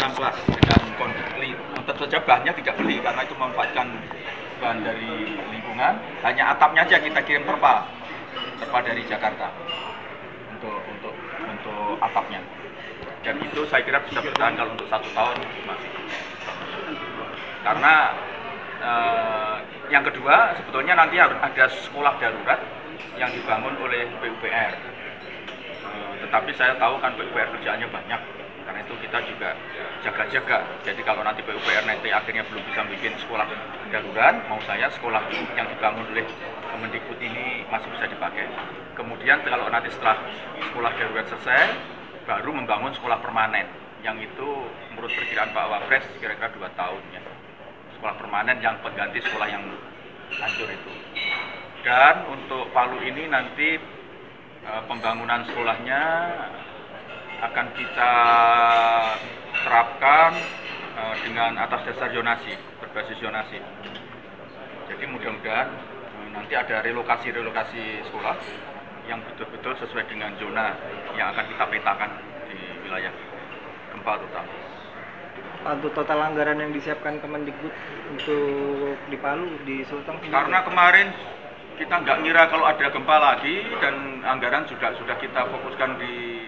16 dengan kondisi tentu saja bahannya tidak beli karena itu memanfaatkan bahan dari lingkungan, hanya atapnya aja kita kirim terpal dari Jakarta untuk atapnya, dan itu saya kira bisa bertahan kalau untuk 1 tahun masih, karena yang kedua sebetulnya nanti harus ada sekolah darurat yang dibangun oleh PUPR, tetapi saya tahu kan PUPR kerjaannya banyak. Karena itu kita juga jaga-jaga. Jadi kalau nanti PUPR nanti akhirnya belum bisa bikin sekolah darurat, mau saya sekolah yang dibangun oleh Kemendikbud ini masih bisa dipakai. Kemudian kalau nanti setelah sekolah darurat selesai, baru membangun sekolah permanen. Yang itu menurut perkiraan Pak Wapres kira-kira 2 tahun ya. Sekolah permanen yang pengganti sekolah yang hancur itu. Dan untuk Palu ini nanti pembangunan sekolahnya akan kita terapkan dengan atas dasar zonasi, berbasis zonasi. Jadi mudah-mudahan nanti ada relokasi sekolah yang betul-betul sesuai dengan zona yang akan kita petakan di wilayah gempa terutama. Untuk total anggaran yang disiapkan Kemendikbud untuk di Palu, di Sulteng? Karena kemarin kita nggak ngira kalau ada gempa lagi, dan anggaran sudah kita fokuskan di